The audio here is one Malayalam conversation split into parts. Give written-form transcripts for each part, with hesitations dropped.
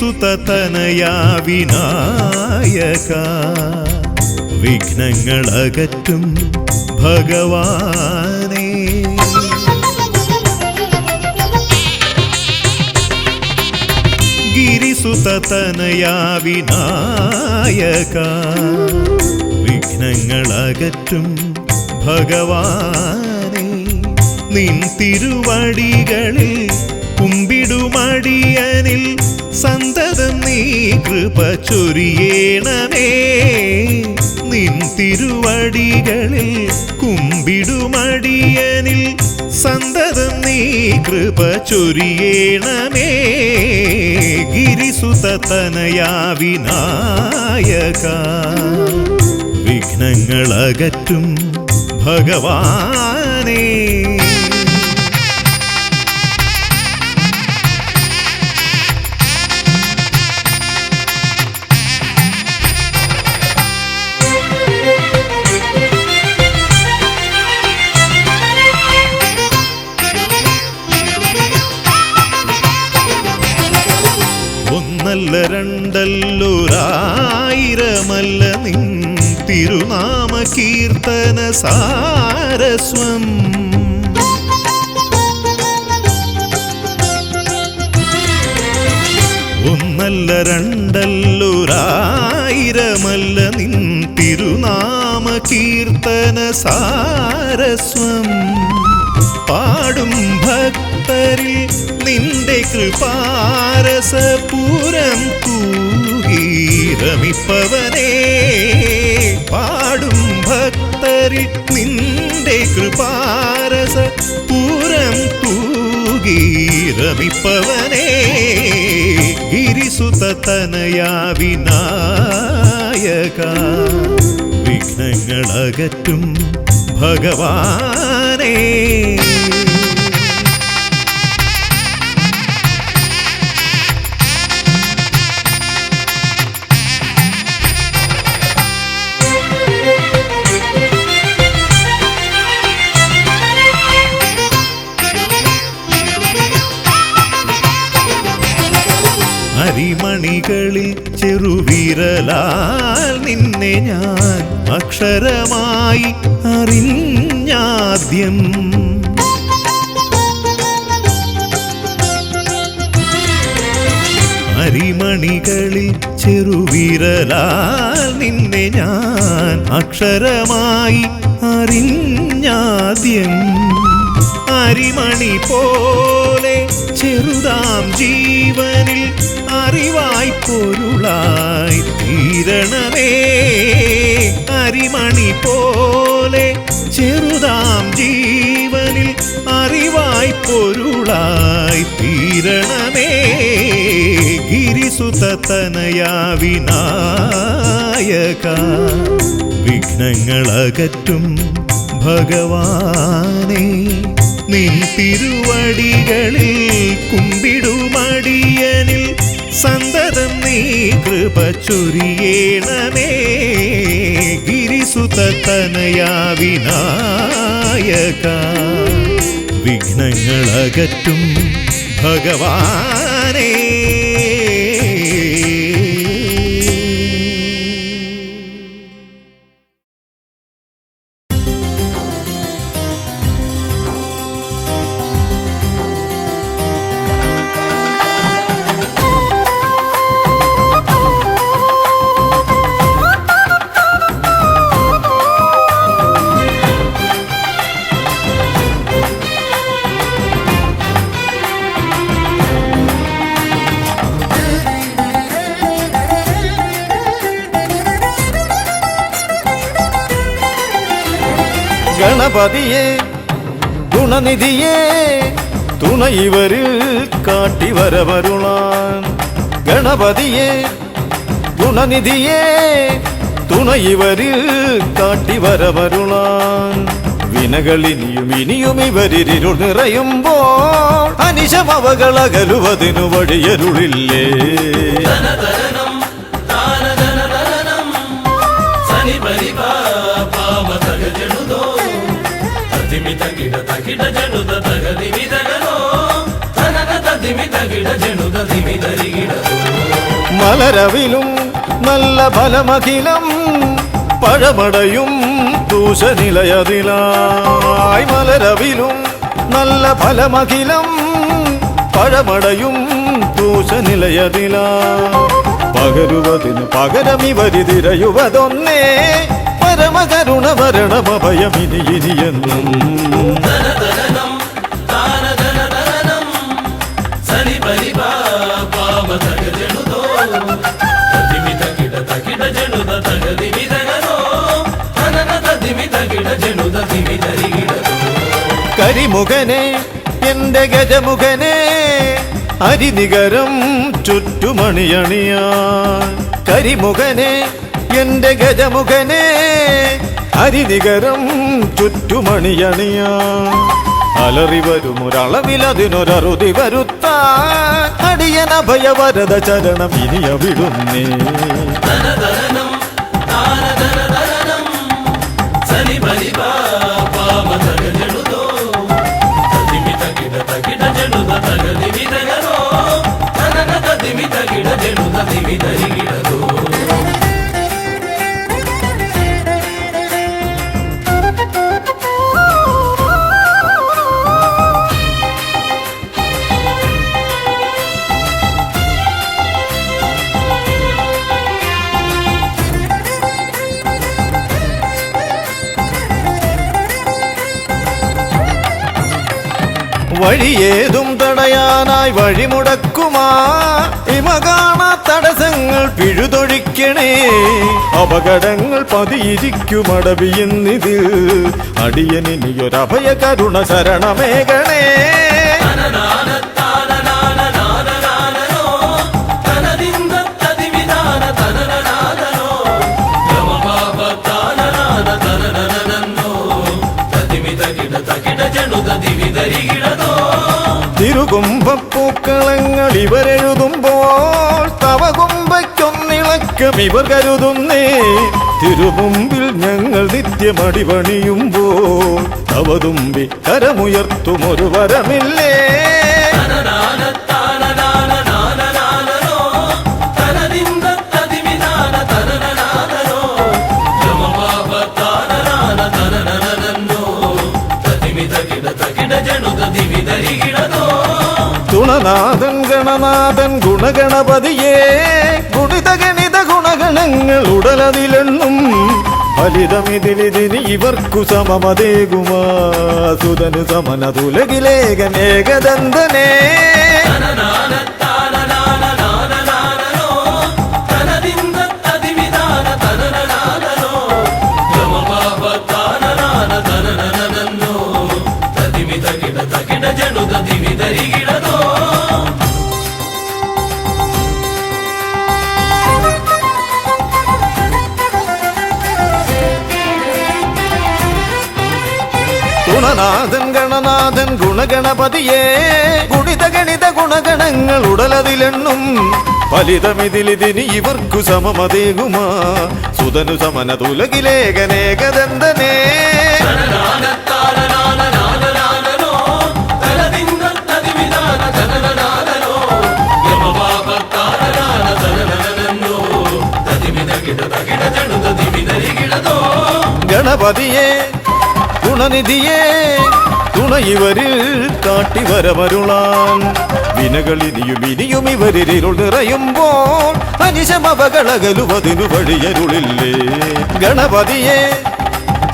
ഗിരിസുതനയാ വിനായക വിഘ്നങ്ങളകറ്റും ഭഗവാനേ. ഗിരിസുതനയാ വിനായക വിഘ്നങ്ങളകറ്റും ഭഗവാനേ. നിൻ തിരുവടികളിൽ കുമ്പിടുമടിയനിൽ സന്തതം നീ കൃപ ചൊരിയേണമേ. നിൻ തിരുവടികളിൽ കുമ്പിടുമടിയനിൽ സന്തതം നീ കൃപ ചൊരിയേണമേ. ഗിരിസുതനയാ വിനായക വിഘ്നങ്ങളകറ്റും ഭഗവാനേ. ഒന്നല്ല രണ്ടല്ലൊരായിരമല്ല നിൻ തിരുനാമ കീർത്തന സാരസ്വം. ഒന്നല്ല രണ്ടല്ലൊരായിരമല്ല നിൻ തിരുനാമ കീർത്തന സാരസ്വം. പാടും ഭക്തരിൽ നിന്റെ കൃപാരസപൂരം തൂകീരമിപ്പവനേ. പാടും ഭക്തരിൽ നിന്റെ കൃപാരസപൂരം തൂകീരമിപ്പവനേ. ഗിരിസുതനയാ വിനായക വിഘ്നങ്ങളകറ്റും ഭഗവാനേ. അരിമണികളിൽ ചെറുവിരലാൽ നിന്നെ ഞാൻ അക്ഷരമായി അറിഞ്ഞാദ്യം. അരിമണികളിൽ ചെറുവിരലാൽ നിന്നെ ഞാൻ അക്ഷരമായി അറിഞ്ഞാദ്യം. അരിമണി പോലെ ചെറുതാം ജീവനിൽ അറിവായി പൊരുളായി തീരണമേ. അരിമണി പോലെ ചെറുതാം ജീവനിൽ അറിവായി പൊരുളായി തീരണമേ. ഗിരിസുതനയാ വിനായക വിഘ്നങ്ങളകറ്റും ഭഗവാനേ. നിൻ തിരുവടികളിൽ കുമ്പിടുമടിയനിൽ സന്തതം നീ കൃപ ചൊരിയേണമേ. ഗിരിസുതനയാ വിനായക വിഘ്നങ്ങളകറ്റും ഭഗവാനേ. ഗണപതിയെ ഗുണനിധിയെ തുണയിവരിൽ കാട്ടിവരവരുളാൻ. ഗണപതിയെ ഗുണനിധിയെ തുണയിവരിൽ കാട്ടിവരവരുളാൻ. വിനകളിനിയും ഇനിയും ഇവരിരുൾ നിറയുമ്പോൾ അനിശമവകളകലുവതിനു വഴിയരുളില്ലേ. ತಗಿಡ ತಗಿಡ ಜನುದ ತಗದಿ ವಿದಗನೋ ತನನ ತದಿಮಿ ತಗಿಡ ಜನುದ ದಿಮಿ ದರಿಗಿಡೋ. മലരവിലും നല്ല ഫലമഖിലം പഴമടയും ദൂഷനിലയതിലായി മലരവിലും നല്ല ഫലമഖിലം പഴമടയും ദൂഷനിലയതിലാ പകരുവതിന് പകരമിവരി തിരയുവതൊന്നേ പരമകരുണ മരണമഭയമിനി ഇനിയെന്നും ധനധനം താനധനധനം സനി പരിപാ പാവ തകജനുതോ തതിമി തകിട തകിട ജനുത തകതിമി തകനോ തനന തതിമി തകിട ജനുത തിമി തരികിടതോ കരിമുഖനെ എന്റെ ഗജമുഖനെ അരിനികരം ചുറ്റുമണിയണിയാ കരിമുഖനെ എന്റെ ഗജമുഖനെ അരിനികരം ചുറ്റുമണിയണിയാ അലറി വരുമൊരളവിലതിനൊരറുതി വരുത്താൻ അടിയനഭയവരത ചരണം ഇനിയ വിടുന്നേ ധനധനം താനധനധനം സനി പരിപാ പാവ തകജനുതോ തതിമി തകിട തകിട ജനുത തകതിമി തകനോ തനന തതിമി തകിട ജനുത തിമി തരികിടതോ വഴിയേതും തടയാനായി വഴിമുടക്കുമാ ഇമകാണ തടസ്സങ്ങൾ പിഴുതൊഴിക്കണേ അപകടങ്ങൾ പതിയിരിക്കുമടവിയെന്നിതിൽ അടിയനിയൊരഭയ കരുണ ശരണമേകണേ തിരുകുംഭപ്പൂക്കളങ്ങൾ ഇവരെഴുതുമ്പോൾ തവ കുംഭയ്ക്കൊന്നിളക്കം ഇവർ കരുതുന്നേ തിരുമുമ്പിൽ ഞങ്ങൾ നിത്യമടിപണിയുമ്പോൾ തവതുമ്പി കരമുയർത്തുമൊരു വരമില്ലേ തുണനാഥൻ ഗണനാഥൻ ഗുണഗണപതിയേ ഗുണിത ഗണിത ഗുണഗണങ്ങൾ ഉടലതിലെണ്ണും ഫലിതമിതിലിതിന് ഇവർക്കു സമമതേകുമാ സുതനു സമനതുലകിലേകനേകദന്തനേ ഗുണനാഥൻ ഗണനാഥൻ ഗുണഗണപതിയേ ഗുണിത ഗണിത ഗുണഗണങ്ങൾ ഉടലതിലെണ്ണും ഫലിതമിതിലിതിന് ഇവർക്കു സമമതേകുമാ സുതനു സമനതുലകിലേകനേകദന്തനേ ഗണപതിയേ ഗുണനിധിയേ തുണയിവരിൽ കാട്ടിവരമരുളാൻ വിനകളിനിയും ഇനിയും ഇവരിരുൾ നിറയുമ്പോൾ അനിശമവകളകലുവതിനു വഴിയരുളില്ലേ ഗണപതിയേ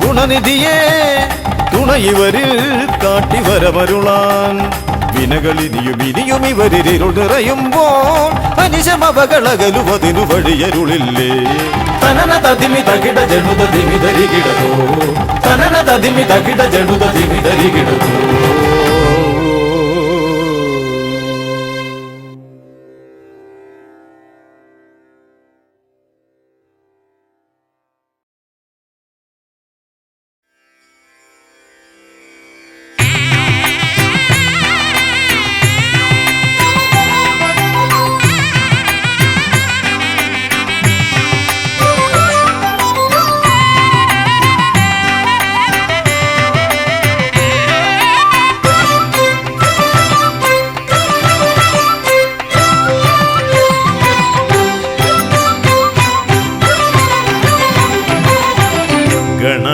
ഗുണനിധിയേ തുണയിവരിൽ കാട്ടിവരമരുളാൻ വിനകളിനിയും ഇനിയും ഇവരിരുൾ നിറയുമ്പോൾ അനിശമവകളകലുവതിനു വഴിയരുളില്ലേ തനന തതിമി തകിട ജനുത തിമി തരികിടതോ തനന തതിമി തകിട ജനുത തിമി തരികിടതോ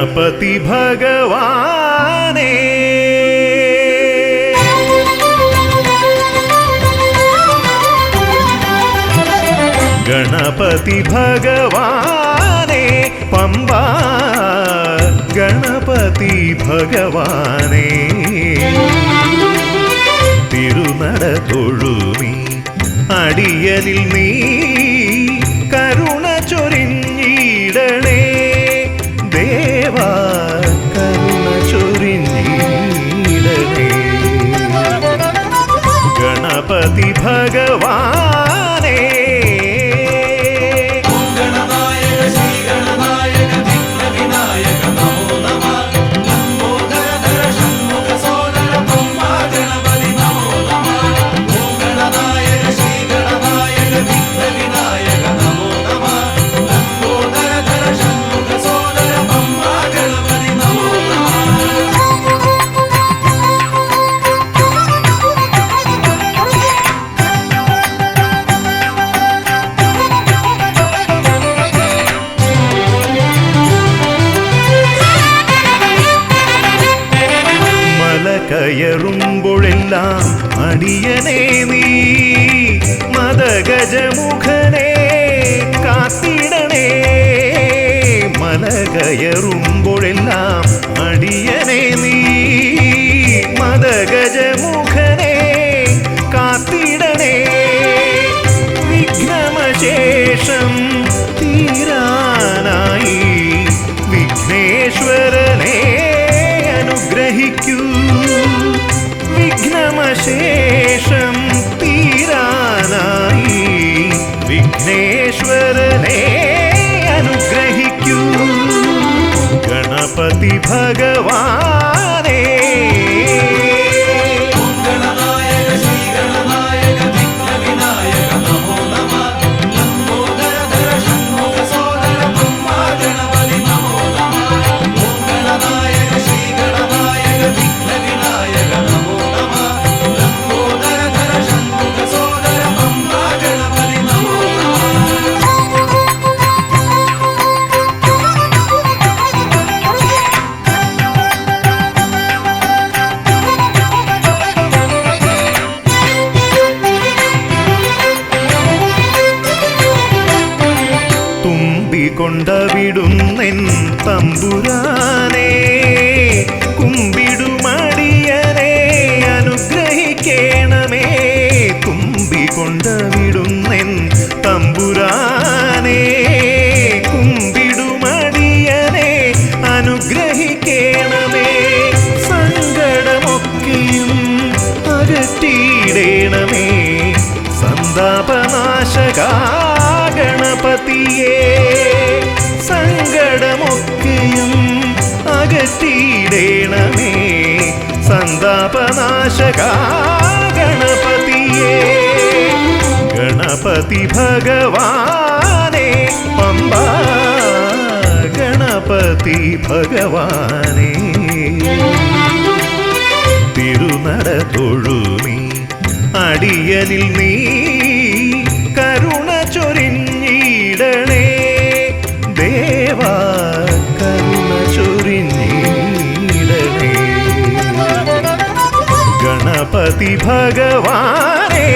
ഗണപതി ഭഗവാനേ ഗണപതി ഭഗവാനേ പമ്പ ഗണപതി ഭഗവാനേ തിരുനട തൊഴുമി അടിയനിൽ നീ കരുണ ചൊരിഞ്ഞിടണേ ദേവാ കരുണ ചൊരിഞ്ഞിടണേ ഗണപതി ഭഗവാനേ കയറുമ്പോഴെല്ലാം അടിയനേ നീ മദഗജമുഖനെ കാത്തിടണേ മല കയറുമ്പോഴെല്ലാം അടിയനേ നീ മദഗജമുഖനെ കാത്തിടണേ വിഘ്നമശേഷം തീരാനായി വിഘ്നേശ്വരനെ അനുഗ്രഹിക്കൂ വിഘ്നമശേഷം തീരാനായി വിഘ്നേശ്വരനെ അനുഗ്രഹിക്കൂ ഗണപതി ഭഗവാനേ കൊണ്ടവിടുന്നെൻ തമ്പുരാനെ കുമ്പിടുമടിയനെ അനുഗ്രഹിക്കണമേ കുമ്പികൊണ്ടവിടുന്നെൻ തമ്പുരാനെ കുമ്പിടുമടിയനെ അനുഗ്രഹിക്കണമേ സങ്കടമൊക്കെയും അകറ്റിയിടണമേ സന്താപനാശക ഗണപതിയേ സങ്കടമൊക്കെയും അകറ്റിയിടണമേ സന്താപനാശക ഗണപതിയേ ഗണപതി ഭഗവാനേ പമ്പ ഗണപതി ഭഗവാനേ തിരുനട തൊഴുമി അടിയനിൽ നീ കരുണ ചൊരിഞ്ഞിടണേ ദേവാ കരുണ ചൊരിഞ്ഞിടണേ ഗണപതി ഭഗവാനേ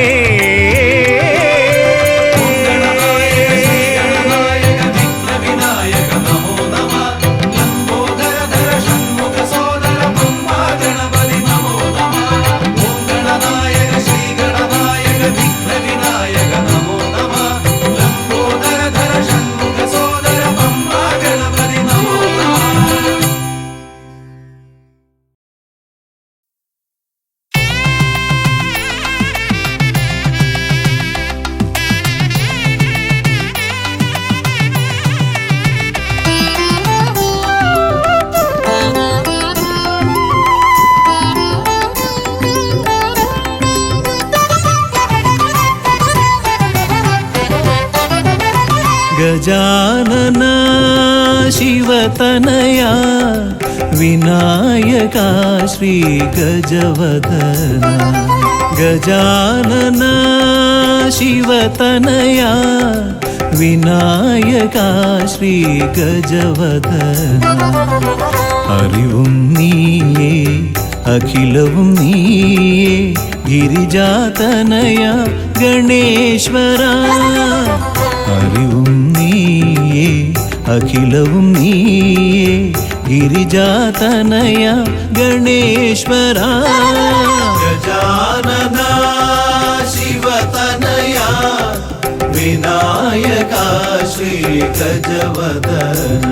गजानन शिवतनया विनायका श्री गजवदना गजानन शिवतनया വിനായകാ ശ്രീ ഗജവദന അറിവും നീയേ അഖിലവും നീയേ ഗിരിജാതനയ ഗണേശ്വര അറിവും നീയേ അഖിലവും നീയേ ഗിരിജാതനയ ഗണേശ്വര ഗജാനന ശിവതനയ വിനായക ശ്രീ ഗജവദന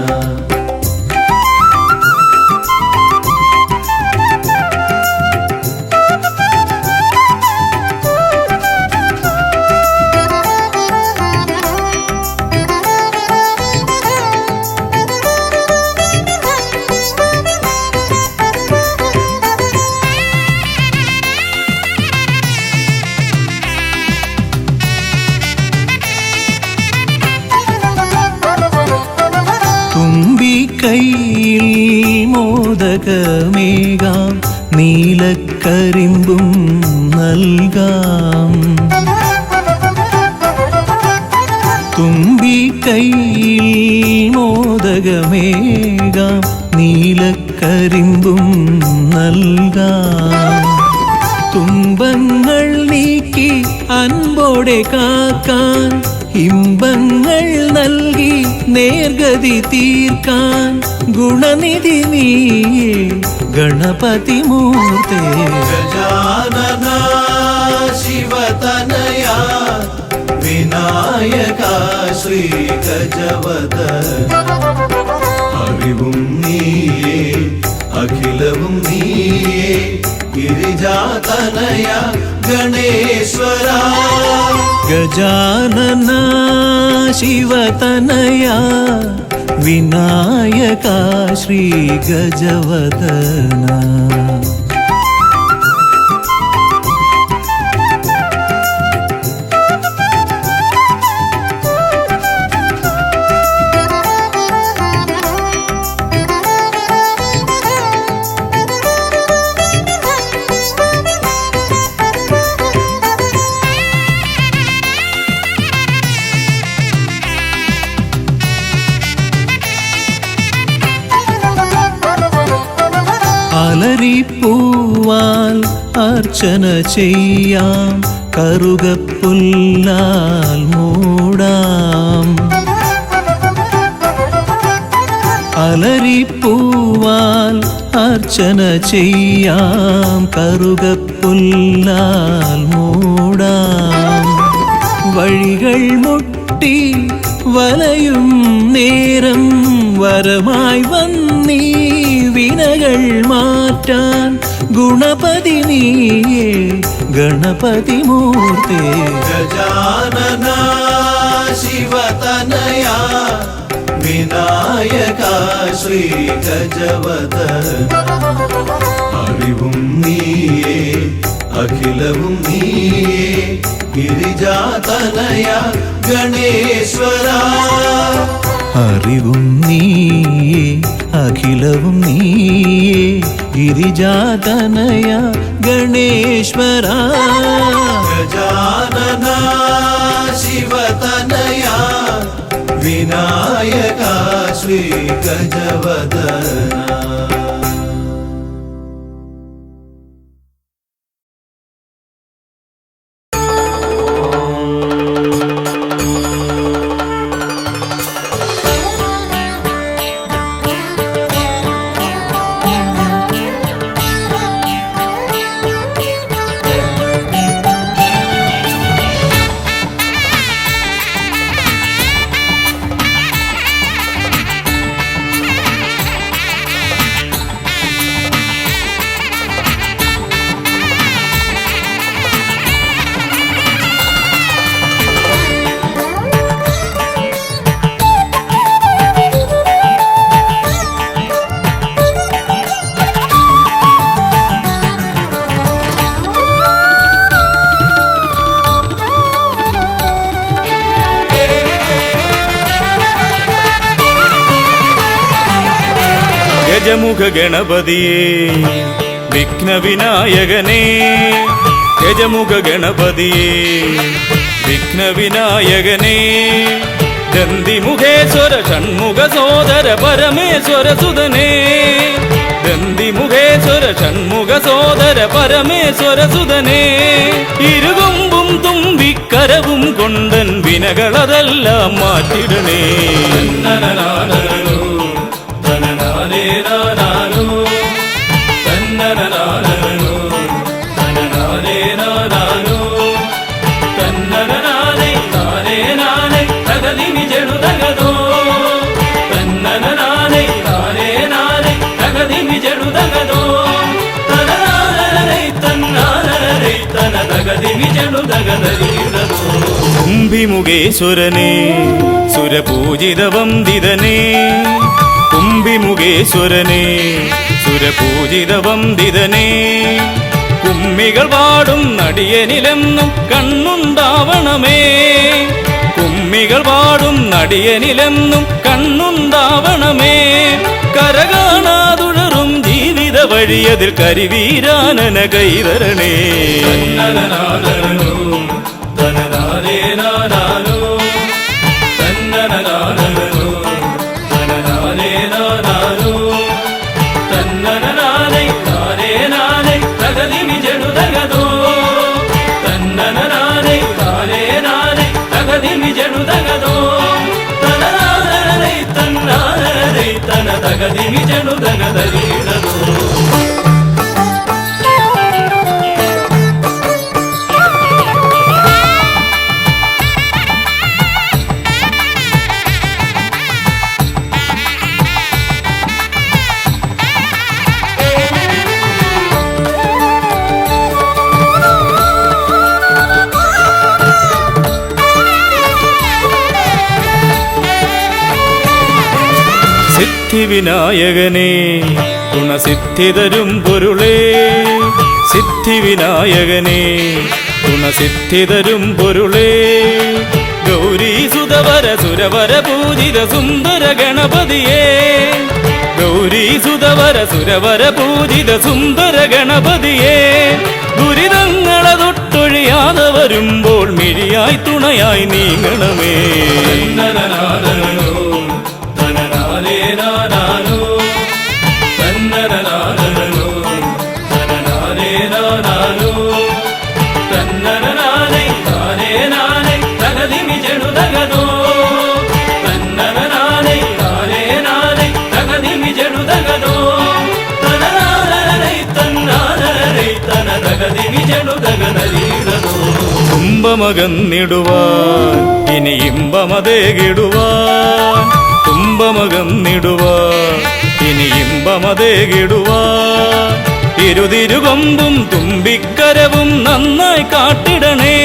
കൈയിൽ മോദകമേകാം നീലക്കരിമ്പും നൽകാം തുമ്പി കൈയിൽ മോദകമേകാം നീലക്കരിമ്പും നൽകാം തുമ്പങ്ങൾ നീക്കി അൻപോടെ കാക്കാൻ ഇമ്പങ്ങൾ നൽകി നേർഗതി തീർക്കാൻ ഗുണനിധി നീയേ ഗണപതി മൂർത്തേ ഗജാനന ശിവതനയ വിനായക ശ്രീ ഗജവദന അറിവും നീയേ അഖിലവും നീയേ ഗിരിജാതനയ ഗണേശ്വര ഗജാനന ശിവതനയ വിനായക ശ്രീ ഗജവദന അലരിപ്പൂവാൽ അർച്ചന ചെയ്യാം കറുകപ്പുല്ലാൽ മൂടാം അലരിപ്പൂവാൽ അർച്ചന ചെയ്യാം കറുകപ്പുല്ലാൽ മൂടാം വഴികൾ മുട്ടി വലയും നേരം വരമായി വന്നീ വിനകൾ മാറ്റാൻ ഗുണപതി നീയേ ഗണപതി മൂർത്തേ ഗജാനന ശിവതനയ വിനായക ശ്രീ ഗജവദന അറിവും നീയേ അഖിലവും നീയേ ഗിരിജാതനയ ഗണേശ്വര അറിവും നീയേ അഖിലവും നീയേ ഗിരിജാതനയ ഗണേശ്വര ഗജാനന ശിവതനയ വിനായക ശ്രീ ഗജവദന ഗജമുഖ ഗണപതിയേ വിഘ്നവിനായകനേ ഗജമുഖ ഗണപതിയേ വിഘ്നവിനായകനേ ദന്തിമുഖേശ്വര ഷൺമുഖ സോദര പരമേശ്വര സുതനേ ദന്തിമുഖേശ്വര ഷൺമുഖ സോദര പരമേശ്വര സുതനേ ഇരുകൊമ്പും തുമ്പിക്കരവും കൊണ്ടൻ വിനകളതെല്ലാം മാറ്റിടണേ തന്നനനാനനോ, തനനാനേനാനാനോ, തന്നനനാനനോ, തനനാനേനാനാനോ, തന്നനനാനേ നാനേനാനേ തകതിമി ജെടുതകതോ, തന്നനനാനേ നാനേനാനേ തകതിമി ജെടുതകതോ, തനനാനനേ തന്നാനനേ തനതകതിമി ജെടുതകതരീടതോ. കുംഭിമുഖേശ്വരനേ സുരപൂജിത വന്ദിതനേ കുംഭിമുഖേശ്വരനേ സുരപൂജിത വന്ദിതനേ കുമ്മികൾ പാടും നടിയനിലെന്നും കണ്ണുണ്ടാവണമേ കുമ്മികൾ പാടും നടിയനിലെന്നും കണ്ണുണ്ടാവണമേ കരകാണാതുഴറും ജീവിത വഴിയതിൽ കരിവീരാനന കൈതരണേ തന്നനനാനനോ, തനനാനേനാനാനോ, തന്നനനാനനോ, തനനാനേനാനാനോ, തന്നനനാനേ നാനേനാനേ തകതിമി ജെടുതകതോ, തന്നനനാനേ നാനേനാനേ തകതിമി ജെടുതകതോ, തനനാനനേ തന്നാനനേ തനതകതിമി ജെടുതകതരീടതോ. സിദ്ധിവിനായകനേ ഗുണസിദ്ധിതരും പൊരുളേ സിദ്ധിവിനായകനേ ഗുണസിദ്ധിതരും പൊരുളേ ഗൗരീസുതവര സുരവര പൂജിത സുന്ദര ഗണപതിയേ ഗൗരീസുതവര സുരവര പൂജിത സുന്ദര ഗണപതിയേ ദുരിതങ്ങളെ തൊട്ടൊഴിയാതെ വരുമ്പോൾ മിഴിയായി തുണയായി നീങ്ങണമേ തന്നനനാനനോ, തനനാനേനാനാനോ, തന്നനനാനനോ, തനനാനേനാനാനോ, തന്നനനാനേ നാനേനാനേ തകതിമി ജെടുതകതോ, തന്നനനാനേ നാനേനാനേ തകതിമി ജെടുതകതോ, തനനാനനേ തന്നാനനേ തനതകതിമി ജെടുതകതരീടതോ. തുമ്പമകന്നിടുവാൻ ഇനി ഇമ്പമതേകിടുവാൻ തുമ്പമകന്നിടുവാൻ ഇനി ഇമ്പമതേകിടുവാൻ ഇരുതിരുകൊമ്പും തുമ്പിക്കരവും നന്നായി കാട്ടിടണേ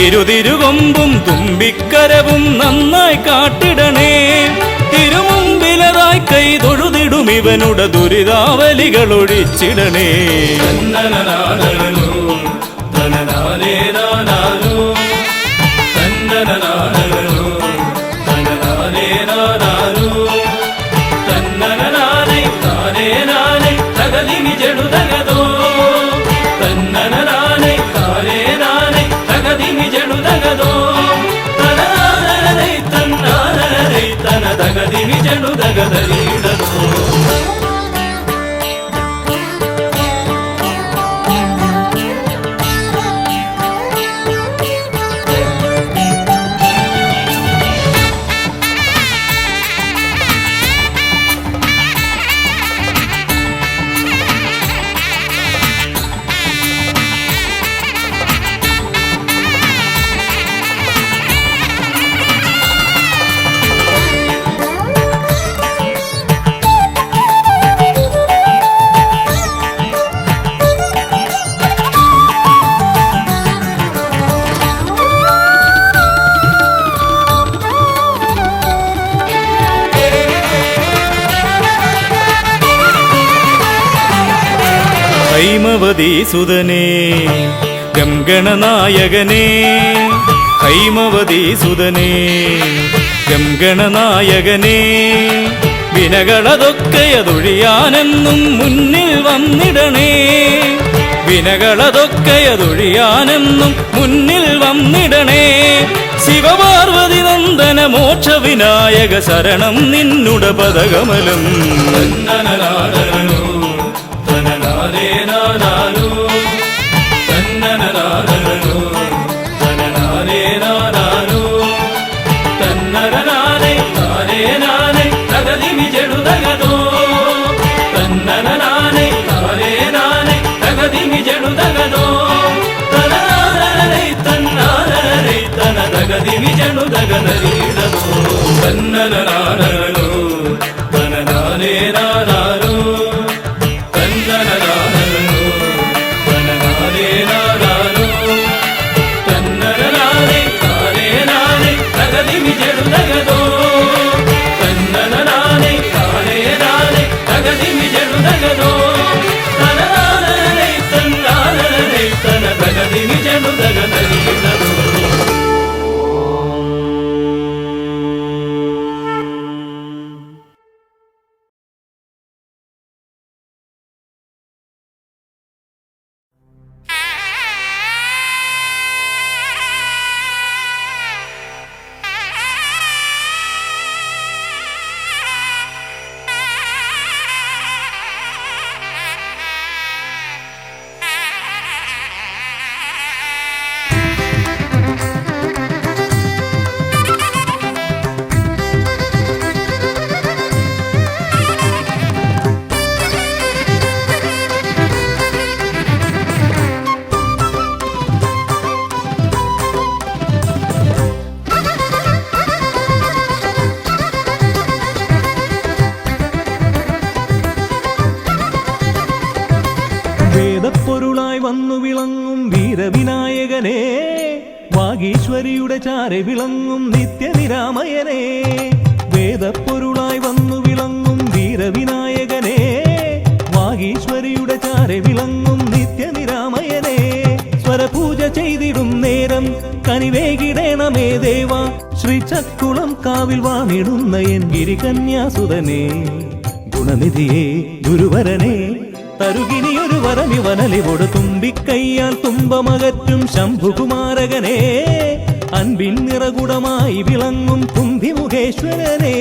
ഇരുതിരുകൊമ്പും തുമ്പിക്കരവും നന്നായി കാട്ടിടണേ തിരുമുമ്പിലതായി കൈ തൊഴുതിടും ഇവനുടെ ദുരിതാവലികൾ ഒഴിച്ചിടണേ തന്നനനാനനോ, തനനാനേനാനാനോ, തന്നനനാനനോ, തനനാനേനാനാനോ, തന്നനനാനേ നാനേനാനേ തകതിമി ജെടുതകതോ, തന്നനനാനേ നാനേനാനേ തകതിമി ജെടുതകതോ, തനനാനനേ തന്നാനനേ തനതകതിമി ജെടുതകതരീടതോ. ഹൈമവതീസുതനേ ഗംഗണനായകനേ ഹൈമവതീസുതനേ ഗംഗണനായകനേ വിനകളതൊക്കെയതൊഴിയാനെന്നും മുന്നിൽ വന്നിടണേ വിനകളതൊക്കെയതൊഴിയാനെന്നും മുന്നിൽ വന്നിടണേ ശിവപാർവതി നന്ദന മോക്ഷ വിനായക ശരണം നിന്നുട പദകമലം. തന്നനനാദനോ തനനാദേ നാദാനോ തന്നനനാദനോ തനനാദേ നാദാനോ തന്നനനാദേ നാദേ നാദേ തകദിമി ജടുതഗദോ തന്നനനാദേ നാദേ നാദേ തകദിമി ജടുതഗദോ തനനാദനേ തന്നാദനേ തനതഗദിമി ജടുതഗദരീടദോ തന്നനനാദനോ തനനാദേ നാദാനോ തന്നനനാദനോ തനനാദേ നാദാനോ തന്നനനാദേ നാദേ നാദേ തകദിമി ജടുതഗദോ തന്നനനാദേ നാദേ നാദേ തകദിമി ജടുതഗദോ തനനാദനേ തന്നാദനേ തനതഗദിമി ജടുതഗദരീടദോ. വേദപ്പൊരുളായി വന്നു വിളങ്ങും വീരവിനായകനെ, വാഗീശ്വരിയുടെ ചാരെ വിളങ്ങും നിത്യനിരാമയനെ. വേദപ്പൊരുളായി വന്നു വിളങ്ങും വീരവിനായകനെ, വാഗീശ്വരിയുടെ ചാരെ വിളങ്ങും നിത്യനിരാമയനെ. സ്വരപൂജ ചെയ്തിടും നേരം കനിവേകിടേണമേ ദേവ, ശ്രീചക്കുളം കാവിൽ വാണിടുന്ന എൻ ഗിരികന്യാസുതനെ. ഗുണനിധിയെ ഗുരുവരനെ തരുകിനിയൊരു വരമിവനലിവോട് തുമ്പിക്കയ്യാൽ തുമ്പമകറ്റും ശംഭുകുമാരകനെ. അൻപിൻ നിറകുടമായി വിളങ്ങും കുംഭിമുഖേശ്വരനെ.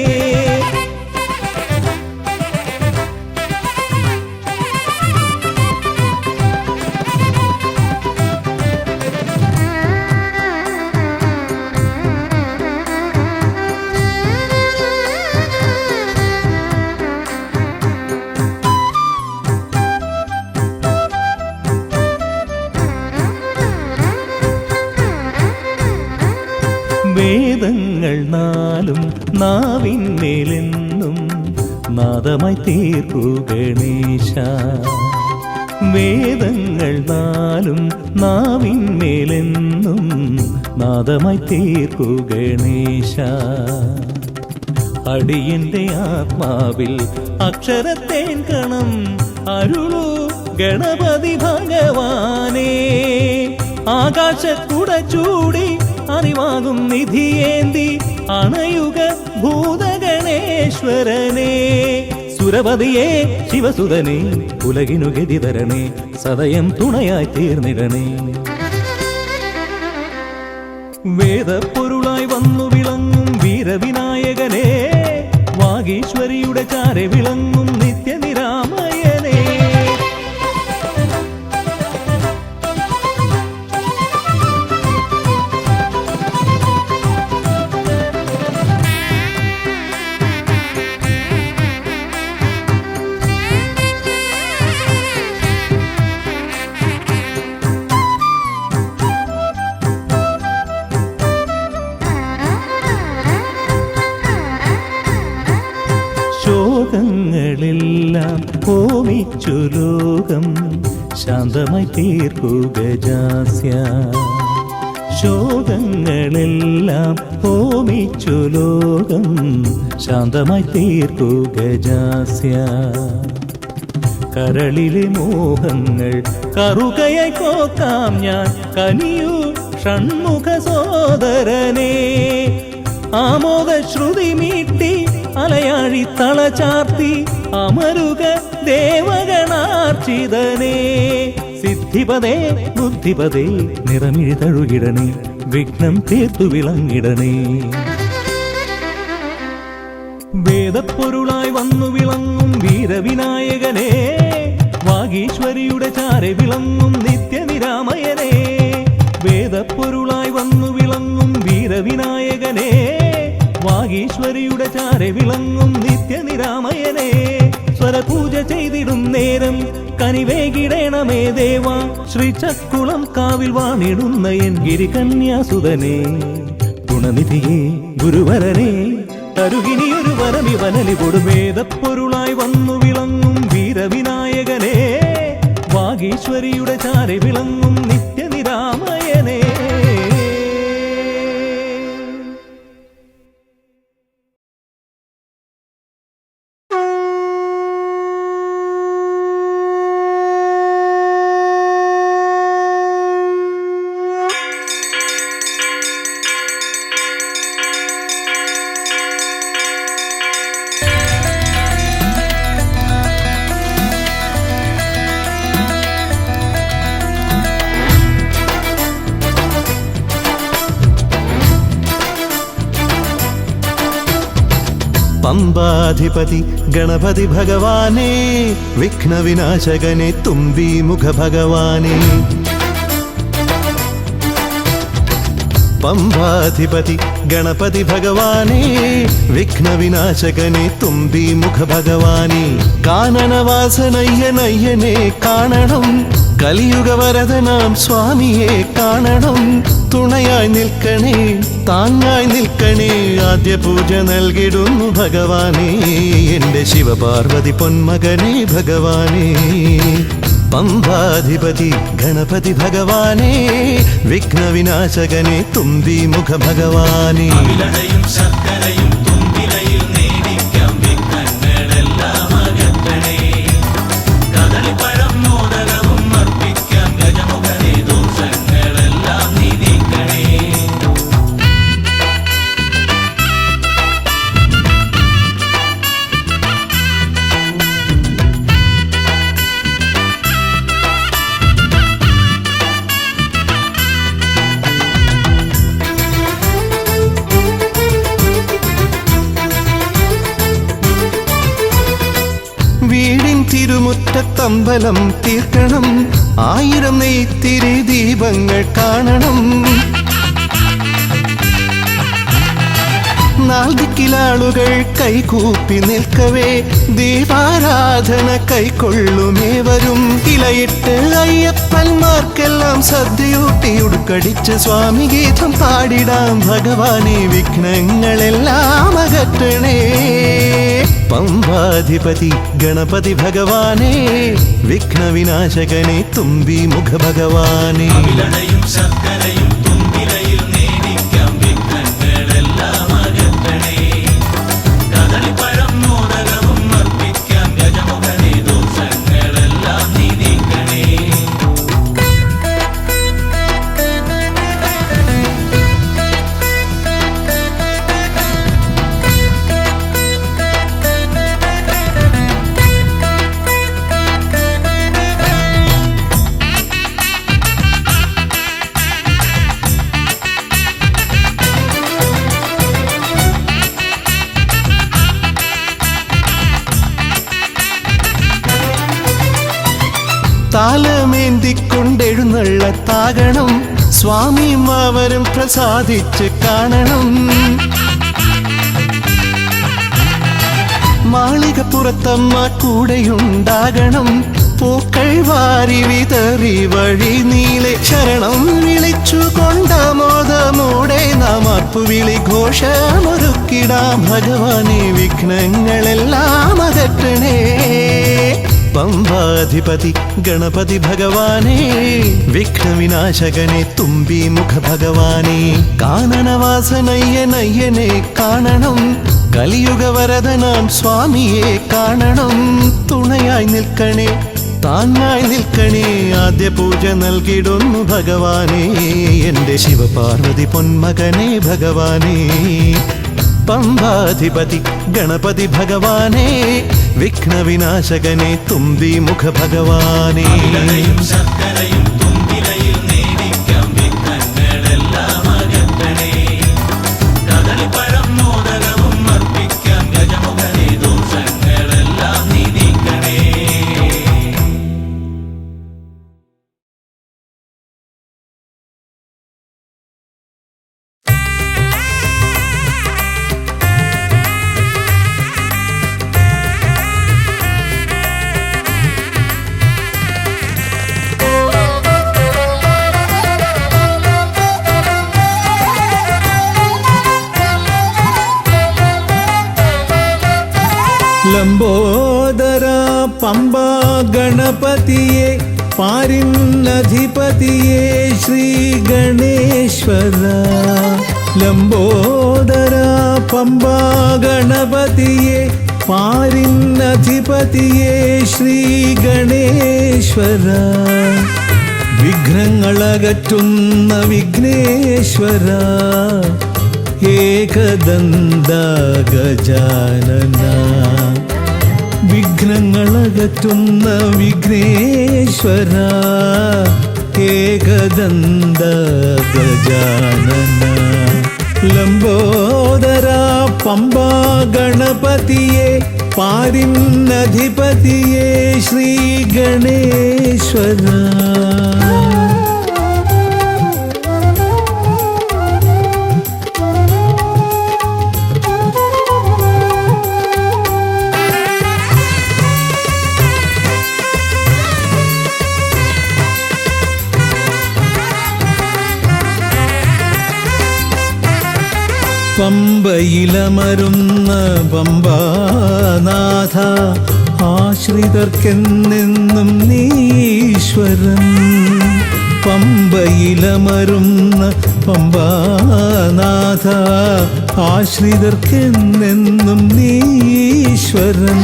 വേദങ്ങൾ നാലും നാവിന്മേലെന്നും നാദമായി തീർക്കൂ ഗണേശ. വേദങ്ങൾ നാലും നാവിന്മേലെന്നും നാദമായി തീർക്കൂ ഗണേശ. അടിയന്റെ ആത്മാവിൽ അക്ഷരത്തേൻ കണം അരുളൂ ഗണപതി ഭഗവാനേ. ആകാശക്കുട ചൂടി അറിവാകും നിധിയേന്തി അണയുക ഭൂതഗണേശ്വരനെ. സുരപതിയെ ശിവസുതനെ ഉലകിനു ഗതി തരണേ, സദയം തുണയായി തീർന്നിടണേ. വേദപ്പൊരുളായി വന്നു വിളങ്ങും വീരവിനായകനെ, വാഗീശ്വരിയുടെ ചാരെ വിളങ്ങും നിത്യനിരാമയനെ. ശോകങ്ങളെല്ലാം ഹോമിച്ചു ലോകം ശാന്തമായി തീർക്കൂ ഗജാസ്യ. ശോകങ്ങളെല്ലാം ഹോമിച്ചു ലോകം ശാന്തമായി തീർക്കൂ ഗജാസ്യ. കരളിലെ മോഹങ്ങൾ കറുകയായി കോക്കാം ഞാൻ, കനിയൂ ഷൺമുഖ സോദരനെ. ആമോദ ശ്രുതി മീട്ടി അലയാഴി തളചാർത്തി അമരുക ദേവഗണാർച്ചിതനേ. സിദ്ധിപദേ ബുദ്ധിപദേ നിറമിഴി തഴുകിടണേ, വിഘ്നം തീർത്തു വിളങ്ങിടണേ. വേദപ്പൊരുളായി വന്നു വിളങ്ങും വീരവിനായകനെ, വാഗീശ്വരിയുടെ ചാരെ വിളങ്ങും നിത്യനിരാമയനെ. വേദപ്പൊരുളായി വന്നു വിളങ്ങും വീരവിനായകനെ, വാഗീശ്വരിയുടെ ചാരെ വിളങ്ങും നിത്യനിരാമയനെ. സ്വരപൂജ ചെയ്തിടും നേരം കനിവേകിടേണമേ ദേവ, ശ്രീചക്കുളം കാവിൽ വാണിടുന്ന എൻ ഗിരികന്യാസുതനെ. ഗുണനിധിയെ ഗുരുവരനെ തരുകിനിയൊരു വരമിവനലി കൊടുവേദപ്പൊരുളായി വന്നു വിളങ്ങും വീരവിനായകനെ, വാഗീശ്വരിയുടെ ചാരെ വിളങ്ങും നിത്യനിരാമയനെ. പമ്പാധിപതി ഗണപതി ഭഗവാനേ, വിഘ്നവിനാശകനെ തുമ്പി മുഖ ഭഗവാനേ. പമ്പാധിപതി ഗണപതി ഭഗവാനേ, വിഘ്നവിനാശകനെ തുമ്പി മുഖ ഭഗവാനേ. കാനനവാസനയ്യനയ്യനെ കാണണം, കലിയുഗവരദനാം സ്വാമിയെ കാണണം. തുണയായി നിൽക്കണേ, താങ്ങായി നിൽക്കണേ, ആദ്യ പൂജ നൽകിടുന്നു ഭഗവാനേ, എന്റെ ശിവപാർവതി പൊന്മകനെ ഭഗവാനേ. പമ്പാധിപതി ഗണപതി ഭഗവാനേ, വിഘ്നവിനാശകനെ തുമ്പി മുഖ ഭഗവാനേ. അവിലടയും ശർക്കരയും തുമ്പിലയിൽ നേടിക്കാം വിഘ്നങ്ങളെല്ലാം അകറ്റണേ. കദളിപ്പഴം മോദകവും അർപ്പിക്കാം ഗജമുഖനെ, ദോഷങ്ങളെല്ലാം നീ നീക്കണേ. വീടിൻ തിരുമുറ്റത്തമ്പലം തീർക്കണം, 1000 നെയ്ത്തിരി ദീപങ്ങൾ കാണണം. നാൽദിക്കിലാളുകൾ കൈകൂപ്പി നിൽക്കവേ, ദീപാരാധന കൈക്കൊള്ളുമേവരും. ഇലയിട്ട് അയ്യപ്പന്മാർക്കെല്ലാം സദ്യയൂട്ടി ഉടുക്കടിച്ച് സ്വാമി ഗീതം പാടിടാം ഭഗവാനെ, വിഘ്നങ്ങളെല്ലാം അകറ്റണേ. പമ്പാധിപതി ഗണപതി ഭഗവാനേ, വിഘ്നവിനാശകനെ തുമ്പി മുഖ ഭഗവാനേ. അവിലടയും ശർക്കരയും തുമ്പിലയിൽ നേടിക്കാം വിഘ്നങ്ങളെല്ലാം അകറ്റണേ. കദളിപ്പഴം മോദകവും അർപ്പിക്കാം ഗജമുഖനെ, ദോഷങ്ങളെല്ലാം നീ നീക്കണേ. താലമേന്തിക്കൊണ്ടെഴുന്നള്ളത്താകണം, സ്വാമിയും അവരും പ്രസാദിച്ച് കാണണം. മാളികപ്പുറത്തമ്മ കൂടെയുണ്ടാകണം, പൂക്കൾ വാരി വിതറി വഴി നീളെ ശരണം വിളിച്ചു കൊണ്ടാമോദമോടെ നാം അർപ്പുവിളി ഘോഷമൊരുക്കിടാം ഭഗവാനെ, വിഘ്നങ്ങളെല്ലാം അകറ്റണേ. പമ്പാധിപതി ഗണപതി ഭഗവാനേ, വിഘ്നവിനാശകനെ തുമ്പി മുഖ ഭഗവാനേ. കാനനവാസനയ്യനയ്യനെ കാണണം, കലിയുഗവരദനാം സ്വാമിയെ കാണണം. തുണയായി നിൽക്കണേ, താങ്ങായി നിൽക്കണേ, ആദ്യ പൂജ നൽകിടുന്നു ഭഗവാനേ, എന്റെ ശിവപാർവതി പൊന്മകനെ ഭഗവാനേ. പമ്പാധിപതി ഗണപതി ഭഗവാനേ, വിഘ്നവിനാശകനെ തുമ്പി മുഖ ഭഗവാനേ. അവിലടയും ശർക്കരയും തുമ്പിലയിൽ നേടിക്കാം വിഘ്നങ്ങളെല്ലാം ലംബോദര പമ്പാ ഗണപതിയെ പാരിന്നധിപതിയെ ശ്രീ ഗണേശ്വര. ലംബോദര പമ്പാ ഗണപതിയെ പാരിന്നധിപതിയെ ശ്രീ ഗണേശ്വര. വിഘ്നങ്ങളകറ്റുന്ന വിഘ്നേശ്വര ഏകദന്ത ഗജാനന. വിഘ്നങ്ങളകറ്റുന്ന വിഘ്നേശ്വര ഏകദന്ത ഗജാനന. ലംബോദര പമ്പാ ഗണപതിയെ പാരിന്നധിപതിയെ ശ്രീ ഗണേശ്വര. പമ്പയിലമരുന്ന പമ്പാനാഥ ആശ്രിതർക്കെന്നെന്നും നീശ്വരൻ. പമ്പയിലമരുന്ന പമ്പാനാഥ ആശ്രിതർക്കെന്നെന്നും നീശ്വരൻ.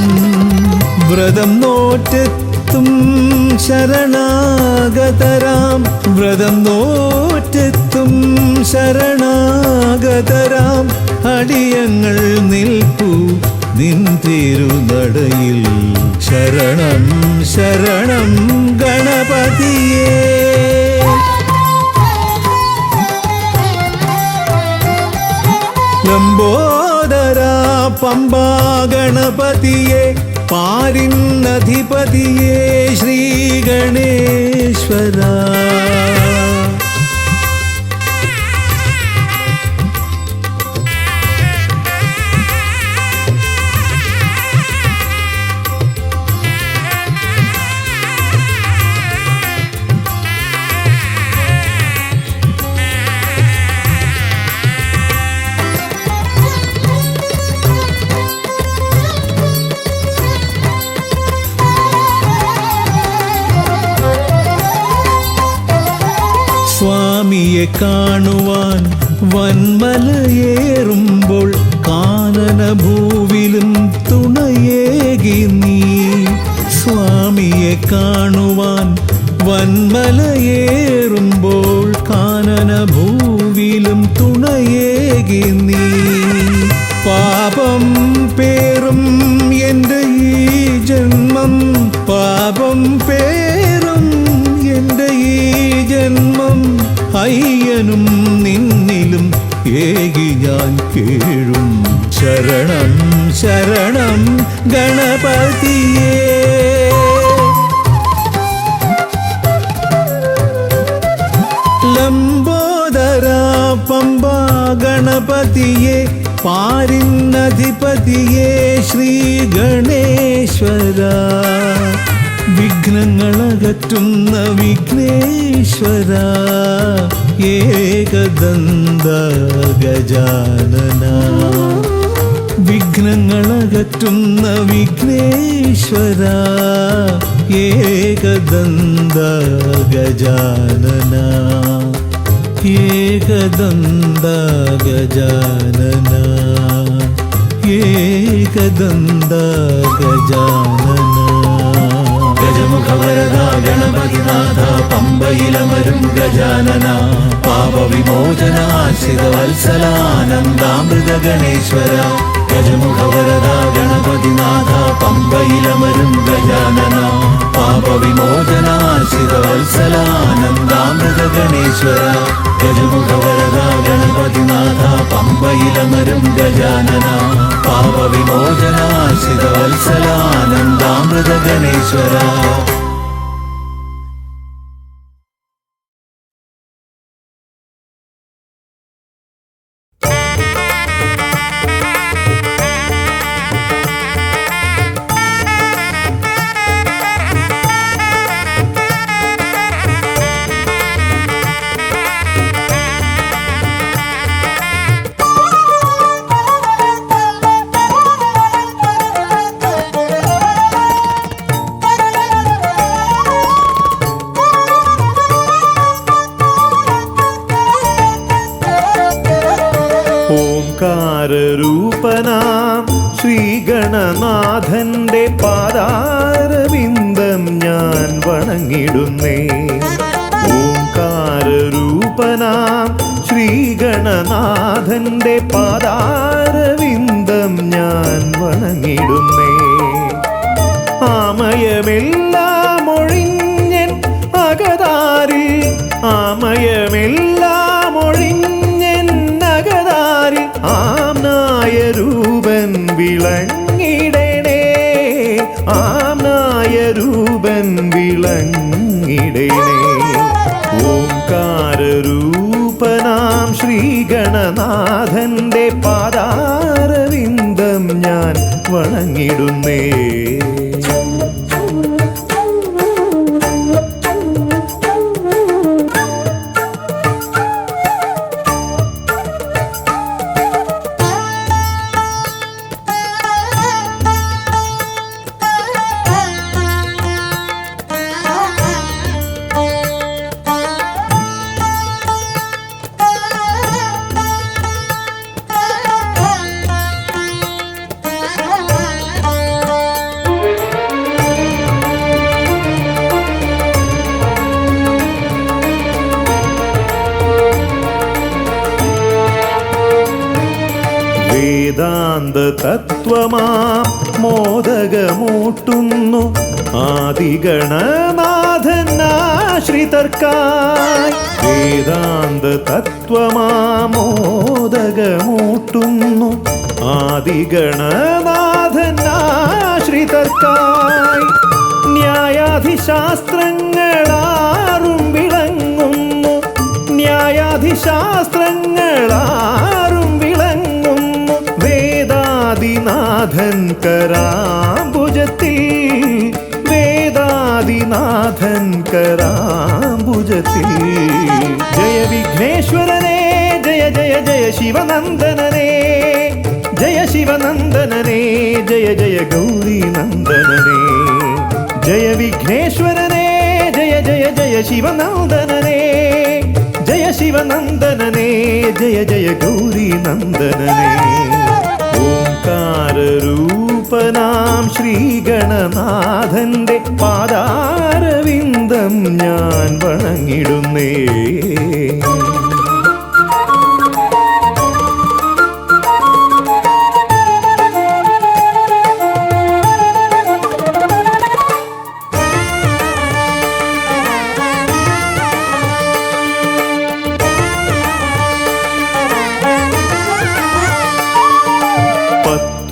വ്രതം നോറ്റെത്തും ശരണാഗതരാം വ്രതം നോറ്റെത്തും ശരണാഗതരാം അടിയങ്ങൾ നിൽപ്പു നിൻ തിരുനടയിൽ. ശരണം ശരണം ഗണപതിയേ. ലംബോദര പമ്പാ ഗണപതിയെ പാരിന്നധിപതിയെ ശ്രീ ഗണേശ്വര. സ്വാമിയെ കാണുവാൻ വന്മലയേറുമ്പോൾ കാനനഭൂവിലും തുണയേകി നീ. സ്വാമിയെ കാണുവാൻ വന്മലയേറുമ്പോൾ കാനനഭൂവിലും തുണയേകി നീ. പാപം പേറും എൻ്റെ ഈ ജന്മം പാപം പേറും എൻ്റെ ഈ ജന്മം അയ്യനും നിന്നിലും ഏകി ഞാൻ കേഴും. ശരണം ശരണം ഗണപതിയേ. ലംബോദര പമ്പാ ഗണപതിയെ പാരിന്നധിപതിയെ ശ്രീ ഗണേശ്വര. വിഘ്നങ്ങളകറ്റുന്ന വിഘ്നേശ്വര ഏകദന്ത ഗജാനന. വിഘ്നങ്ങളകറ്റുന്ന വിഘ്നേശ്വര ഏകദന്ത ഗജാനന. ഏകദന്ത ഗജാനന ഏകദന്ത ഗജാനന. ഗജമുഖവരദ ഗണപതിനാഥ പമ്പയിലമരും ഗജാനന. പാപവിമോചന ആശ്രിതവത്സലാനന്ദാമൃത ഗണേശ്വര. ഗജമുഖവരദ ഗണപതിനാഥ പമ്പയിലമരും ഗജാനന. പാപവിമോചന ആശ്രിതവത്സലാനന്ദാമൃത ഗണേശ്വര. ഗജമുഖവരദ ഗണപതിനാഥ പമ്പയിലമരും ഗജാനന. പാപവിമോചന ആശ്രിതവത്സലാനന്ദാമൃത ഗണേശ്വര. ഗണനാഥന്റെ പാദാരവിന്ദം ഞാൻ വണങ്ങിടുന്നേ. ഓംകാരരൂപനാം ശ്രീഗണനാഥന്റെ പാദാരവിന്ദം ഞാൻ വണങ്ങിടുന്നേ. ആമയമെല്ലാം ഒഴിഞ്ഞൻ അകതാരിൽ, ആമയമെല്ലാം ഒഴിഞ്ഞൻ അകതാരിൽ ആംനായ രൂപൻ വിളങ്ങിടണേ, ആംനായ രൂപൻ വിളങ്ങിടണേ. ഓംകാരരൂപനാം ശ്രീഗണനാഥന്റെ പാദാരവിന്ദം ഞാൻ വണങ്ങിടുന്നേ. വേദാന്ത തത്വമാം മോദകമൂട്ടുന്നു ആദിഗണനാഥനാശ്രിതർക്കായി. വേദാന്ത തത്വമാം മോദകമൂട്ടുന്നു ആദിഗണനാഥനാശ്രിതർക്കായി. ന്യായാധിശാസ്ത്രങ്ങളാറും വിളങ്ങുന്നു, ന്യായാധിശാസ്ത്രങ്ങളാറും വിളങ്ങുന്നു വേദാദിനാഥൻ കരാംബുജത്തിൽ, വേദാദിനാഥൻ കരാംബുജത്തിൽ. ജയ വിഘ്നേശ്വരനേ ജയ ജയ ജയ ശിവനന്ദനനേ, ജയ ശിവനന്ദനനേ ജയ ജയ ഗൗരീനന്ദനനേ. ജയ വിഘ്നേശ്വരനേ ജയ ജയ ജയ ശിവനന്ദനനേ, ജയ ശിവനന്ദനനേ ജയ ജയ ഗൗരീനന്ദനനേ. ഓംകാരരൂപനാം ശ്രീഗണനാഥന്റെ പാദാരവിന്ദം ഞാൻ വണങ്ങിടുന്നേ.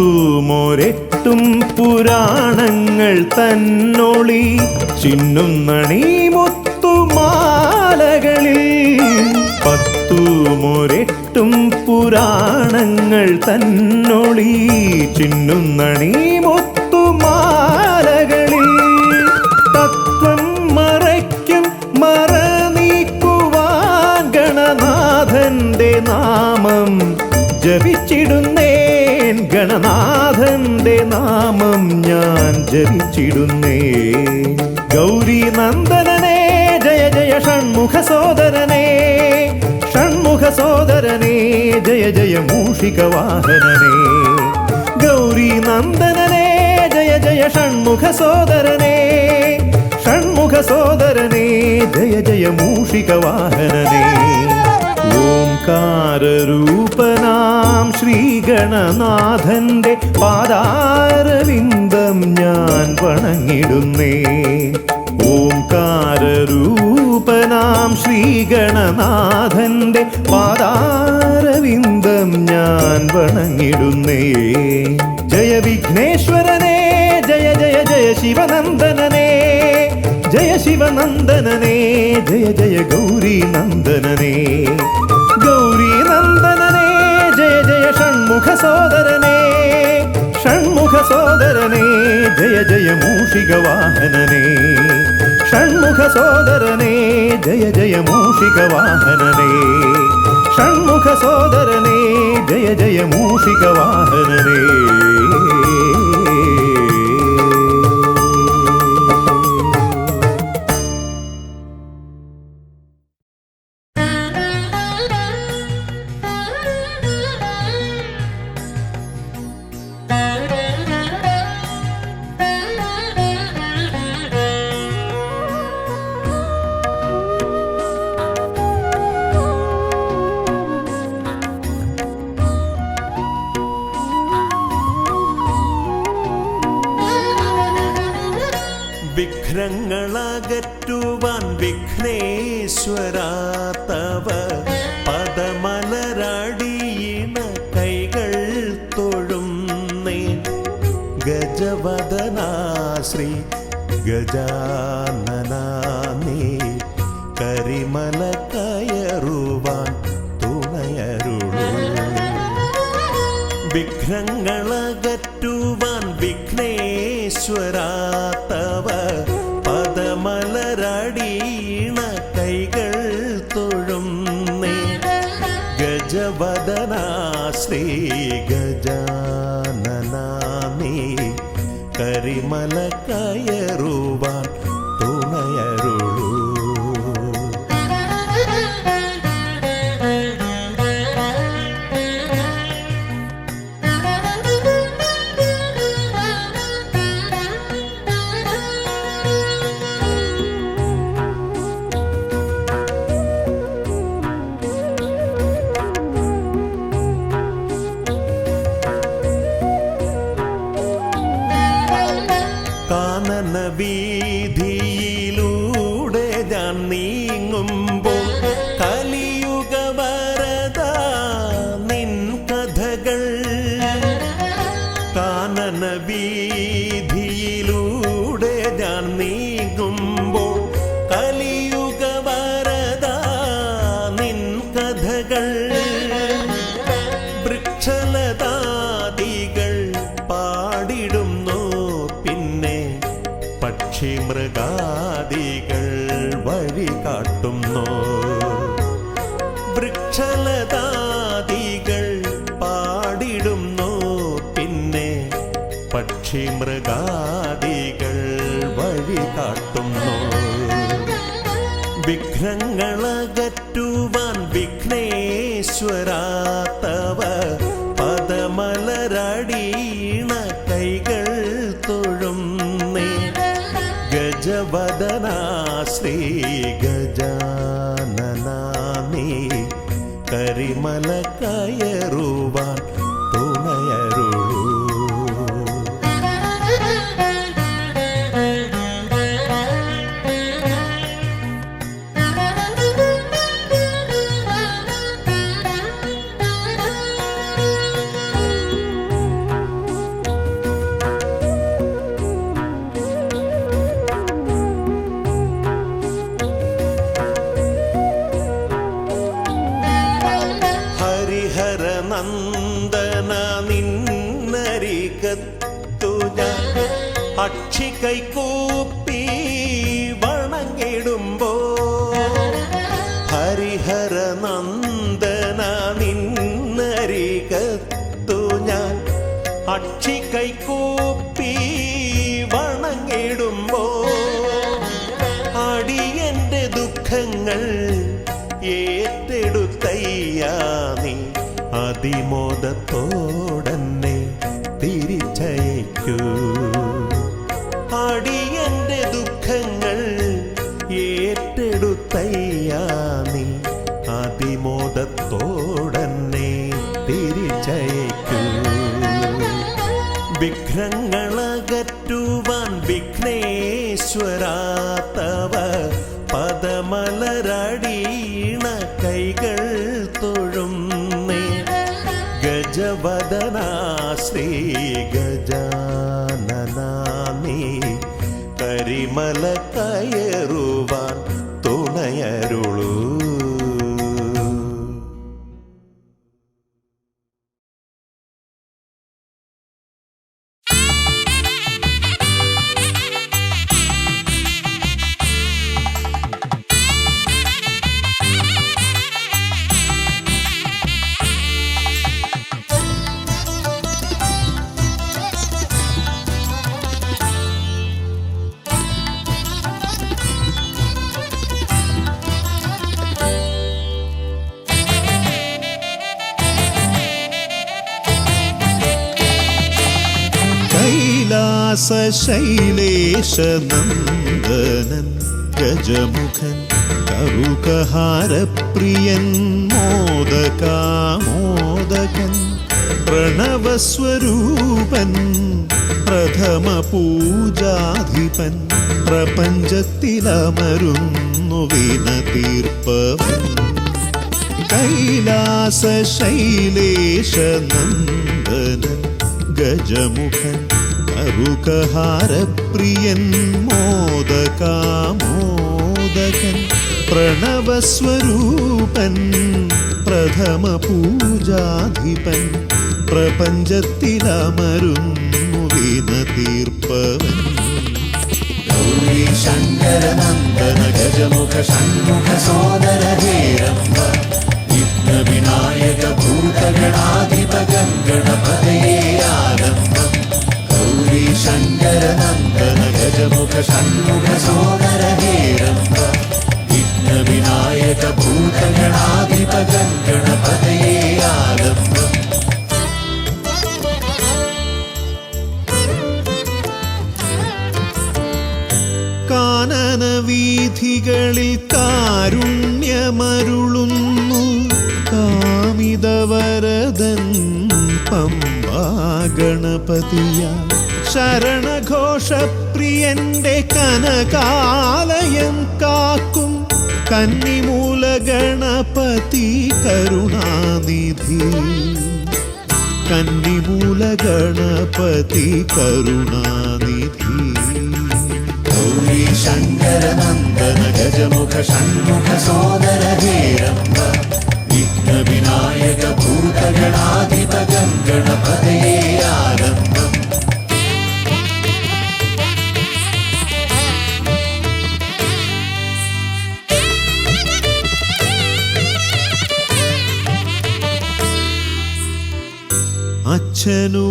പത്തുമൊരെട്ടും പുരാണങ്ങൾ തന്നൊളി ചിന്നുന്നണി മുത്തുമാലകളിൽ. പത്തുമൊരെട്ടും പുരാണങ്ങൾ തന്നൊളി ചിന്നുന്നണി മുത്തുമാലകളിൽ. തത്വം മറയ്ക്കും മറ നീക്കുവാൻ ഗണനാഥന്റെ നാമം ജപിച്ചിടുന്നേൻ, ഗണനാഥന്റെ നാമം ഞാൻ ജപിച്ചിടുന്നേ. ഗൗരീനന്ദനനേ ജയ ജയ ഷൺമുഖ സോദരനേ, ഷൺമുഖ സോദരനേ ജയ ജയ മൂഷിക വാഹനനേ. ഗൗരീനന്ദനനേ ജയ ജയ ഷൺമുഖ സോദരനേ, ഷൺമുഖ സോദരനേ ജയ ജയ മൂഷിക വാഹനനേ. ഓംകാരരൂപനാം ശ്രീഗണനാഥന്റെ പാദാരവിന്ദം ഞാൻ വണങ്ങിടുന്നേ. ഓംകാരരൂപനാം ശ്രീഗണനാഥന്റെ പാദാരവിന്ദം ഞാൻ വണങ്ങിടുന്നേ. ജയ വിഘ്നേശ്വരനേ ജയ ജയ ജയ ശിവനന്ദനനേ, ജയ ശിവനന്ദനനേ ജയ ജയ ഗൗരീനന്ദനനേ. ഗൗരീനന്ദനനേ ജയ ജയ ഷൺമുഖ സോദരനേ, ഷൺമുഖ സോദരനേ ജയ ജയ മൂഷിക വാഹനനേ. ഷൺമുഖ സോദരനേ ജയ ജയ മൂഷിക വാഹനനേ, ഷൺമുഖ സോദരനേ ജയ ജയ മൂഷിക വാഹനനേ. വിഘ്നങ്ങളകറ്റുവാൻ വിഘ്നേശ്വരാ തവ പദമലരടിയിണ കൈകൾ തൊഴുന്നേ ഗജവദനാ ശ്രീ ഗജാനനാ നീ കരിമല കയറുവാൻ തുണയരുളൂ വിഘ്നങ്ങളകറ്റുവാൻ വിഘ്നേശ്വരാ തവ പദമലരടിയിണ കൈകൾ തൊഴുന്നേ ഗജവദനാ ശ്രീ ഗജാനനാ നീ കരിമല കയറുവാൻ തുണയരുളൂ കാനന വീതിയിലൂടെ ഞാൻ നീങ്ങുമ്പോൾ കലിയുഗ വരദ നിൻ കഥകൾ കാനന വീതിയിലൂടെ ഞാൻ നീങ്ങുമ്പോൾ കലിയുഗ വരദ നിൻ കഥകൾ വൃക്ഷലതാദികൾ പാടിടുന്നു പിന്നെ പക്ഷി മൃഗാദികൾ വഴി കാട്ടുന്നു വൃക്ഷലതാദികൾ പാടിടുന്നു പിന്നെ പക്ഷി മൃഗാദികൾ വഴി കാട്ടുന്നു വിഘ്നങ്ങളകറ്റുവാൻ വിഘ്നേശ്വരാ തവ പദമലരടിയിണ കൈകൾ തൊഴുന്നേ ഗജവദനാ ശ്രീ ഗജാനനാ നീ കരിമല കയറുവാൻ തുണയരുളൂ നന്ദന നിന്നരികത്തു ഞാൻ അക്ഷി കൈകൂപ്പി വണങ്ങിടുമ്പോ ഹരിഹര നന്ദന നിന്നരികത്തു ഞാൻ അക്ഷി കൈകൂപ്പി വണങ്ങിടുമ്പോ അടിയന്റെ ദുഃഖങ്ങൾ ഏറ്റെടുത്തയ്യാ നീ അതിമോദത്തോടന്നെ തിരിച്ചയക്കൂ അടിയന്റെ ദുഃഖങ്ങൾ ഏറ്റെടുത്തയ്യാ നീ അതിമോദത്തോടന്നെ തിരിച്ചയക്കൂ വിഘ്നങ്ങളകറ്റുവാൻ വിഘ്നേശ്വരാ തവ പദമലരടിയിണ കൈകൾ തൊഴുന്നേ ഗജവദനാ ശ്രീ ഗജാനനാ നീ കരിമല കയറുവാൻ തുണയരുളൂ ശൈലേശനന്ദനൻ ഗജമുഖൻ കറുകഹാരപ്രിയൻ മോദകാമോദകൻ പ്രണവസ്വരൂപൻ പ്രഥമ പൂജാധിപൻ സ്വരൂപൻ പ്രപഞ്ചത്തിലമരുന്നു വിന തീർപ്പവൻ കൈലാസ ശൈലേശ നന്ദനൻ ഗജമുഖൻ കറുകഹാരപ്രിയൻ മോദകാമോദകൻ പ്രണവസ്വരൂപൻ പ്രഥമ പൂജാധിപൻ പ്രപഞ്ചത്തിലമരുന്നു വിന തീർപ്പവൻ ഗൗരി ശങ്കര നന്ദന ഗജമുഖ ഷൺമുഖ സോദര ഹേരംബ വിഘ്ന വിനായക ഭൂതഗണാധിപ ഗണപതയേ ആരംഭം ഗൗരി ശങ്കര നന്ദന ഗജമുഖ ഷൺമുഖ സോദര ഹേരംബ വിഘ്ന വിനായക ഭൂതഗണാധിപ ഗണപതയേ ആരംഭം കാനന വീഥികളിൽ കാരുണ്യമരുളുന്നു കാമിതവരദൻ പമ്പാ ഗണപതിയ ശരണഘോഷപ്രിയന്റെ കനകാലയം കാക്കും കന്നിമൂല ഗണപതി കരുണാനിധി കന്നിമൂല ഗണപതി കരുണാനിധി ഗൗരി ശങ്കര നന്ദന ഗജമുഖ ഷൺമുഖ സോദര ഹേരംബ വിഘ്ന വിനായക ഭൂതഗണാധിപ ഗണപതയേ ആരംഭം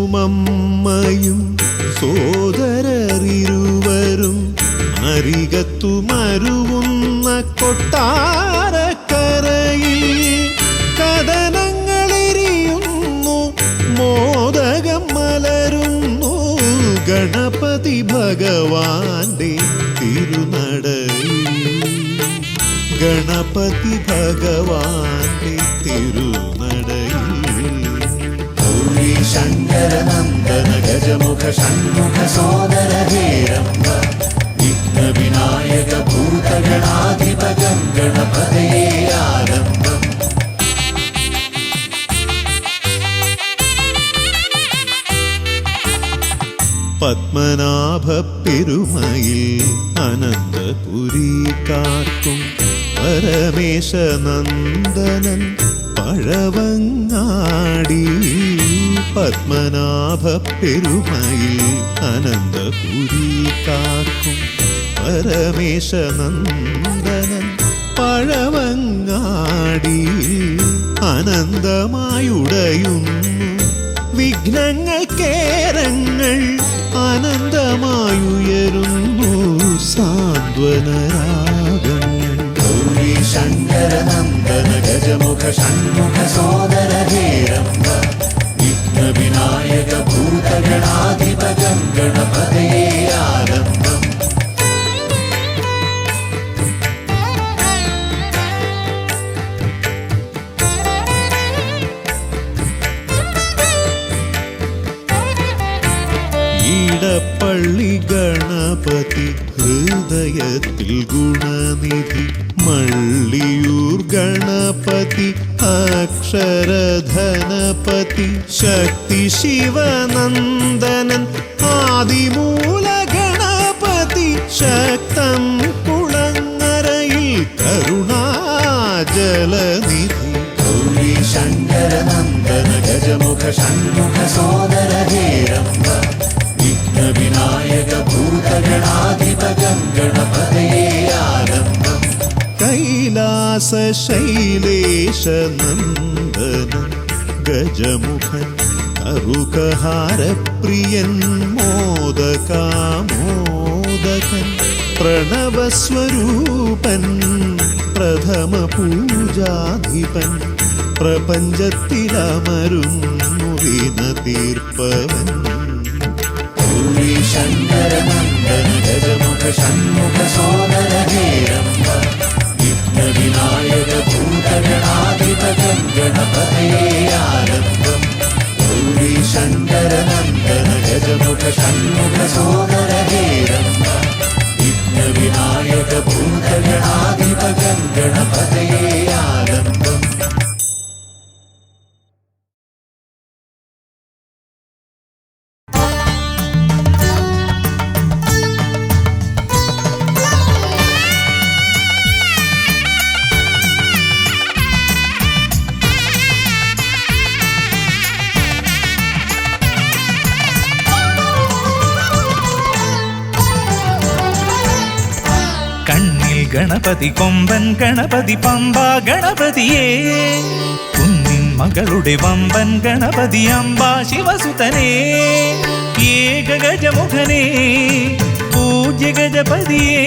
അച്ഛനുമമ്മയും സോദരരിരുവരും അരികത്തു മരുവുന്ന കൊട്ടാരക്കരയിൽ കഥനങ്ങളെരിയുന്നു മോദകം മലരുന്നു ഗണപതി ഭഗവാന്റെ തിരുനടയിൽ ഗണപതി ഭഗവാന്റെ തിരുനടയിൽ ഗൗരി ശങ്കര നന്ദന ഗജമുഖ ഷൺമുഖ സോദര ഹേരംബ വിഘ്ന വിനായക ഭൂതഗണാധിപ ഗണപതയേ ആരംഭം പത്മനാഭ പെരുമയിൽ അനന്തപുരി കാക്കും പരമേശ നന്ദനൻ പഴവങ്ങാടി പത്മനാഭ പെരുമയിൽ അനന്തപുരി കാക്കും പരമേശ നന്ദനൻ പഴവങ്ങാടി അനന്തമായുടയുന്നു വിഘ്നങ്ങൾ കേരങ്ങൾ അനന്തമായുയരുന്നു സാന്ത്വനരാഗങ്ങൾ ഗൗരി ശങ്കര നന്ദന ഗജമുഖ ഷൺമുഖ സോദര ഹേരംബ വിഘ്ന വിനായക ഭൂതഗണാധിപ ഗണപതയേ ആരംഭം ഈടപ്പള്ളി ഗണപതി ഹൃദയത്തിൽ ഗുണനിധി മള്ളിയൂർ ഗണപതി അക്ഷരധനപതി ശക്തി ശിവനന്ദനൻ ആദിമൂല ഗണപതി ശക്തം കുളങ്ങരയിൽ കരുണാജലനിധി ഗൗരി ശങ്കര നന്ദന ഗജമുഖ ഷൺമുഖ സോദര ഹേരംബ വിഘ്ന വിനായക ഭൂതഗണാധിപ ഗണപതയേ ആരംഭം കൈലാസ ശൈലേശ നന്ദനൻ ഗജമുഖൻ കറുകഹാരപ്രിയൻ മോദകാമോദകൻ പ്രണവസ്വരൂപൻ പ്രഥമ പൂജാധിപൻ പ്രപഞ്ചത്തിലമരുന്നു വിന തീർപ്പവൻ ഗൗരി ശങ്കര നന്ദന ഗജമുഖ ഷൺമുഖ സോദര ഹേരംബ വിഘ്ന വിനായക ഭൂതഗണാധിപ ഗണപതയേ ആരംഭം ഗൗരി ശങ്കര നന്ദന ഗജമുഖ ഷൺമുഖ സോദര ഹേരംബ ഗണപതി കൊമ്പൻ ഗണപതി പമ്പ ഗണപതിയേ കുന്നിൻ മകളുടെ വമ്പൻ ഗണപതി അമ്പ ശിവസുതനേ ഏകഗജമുഖനേ പൂജ്യ ഗജപതിയേ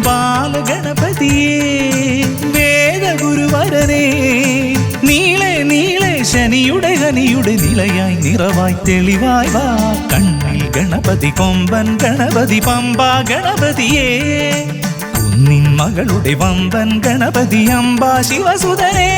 ബാലഗണപതിയേ വേദഗുരുവരനേ നീളെ നീളെ ശനിയുടെ ഹനിയുടെ നിലയായി നിറവായി തെളിവായി വാ കണ്ണിൽ ഗണപതി കൊമ്പൻ ഗണപതി പമ്പ ഗണപതിയേ കുന്നിൻ മകളുടെ വമ്പൻ ഗണപതി അമ്പ ശിവസുതനേ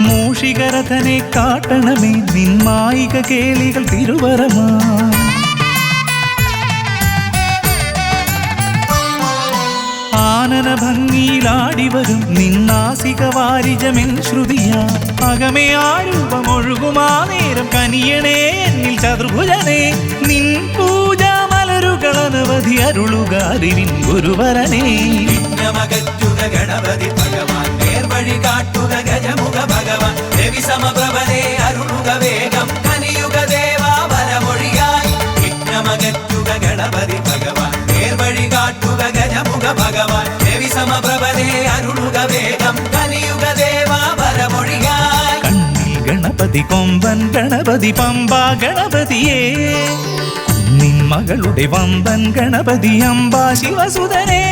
മൂഷികരഥനെ കാട്ടണമേ നിന്മായിക കേളികൾ തിരുവരമാ ആനന ഭംഗിയിലാടിവരും നിന്നാസിക വാരിജമെൻ ശ്രുതിയാ അകമേ ആരൂപമൊഴുകുമാ നേരം കനിയണേ എന്നിൽ ചതുർഭുജനേ നിൻ പൂജ മലരുകൾ അനവധി അരുളുകാരിൻ ഗുരുവരനേ ഗണപതി ഭഗവാൻ നേർവഴി കാട്ടുക ഗജമുഖ ഭഗവാൻ രവി സമപ്രഭനെ അരുളുക വേഗം കനിയുക ദേവാ വരമൊഴിയായി വിഘ്നമകറ്റുക ഗണപതി ഭഗവാൻ നേർവഴി കാട്ടുക ഗജമുഖ ഭഗവാൻ രവി സമപ്രഭനെ അരുളുക വേഗം കനിയുക ദേവാ വരമൊഴിയായി കണ്ണിൽ ഗണപതി കൊമ്പൻ ഗണപതി പമ്പ ഗണപതിയേ കുന്നിൻ മകളുടെ വമ്പൻ ഗണപതി അമ്പ ശിവസുതനേ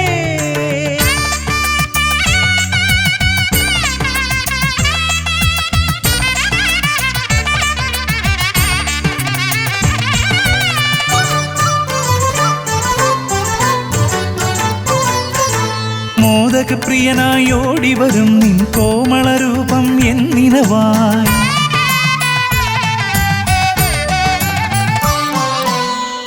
മോദക പ്രിയനായി ഓടിവരും നിൻ കോമളരൂപം എന്നിനവായി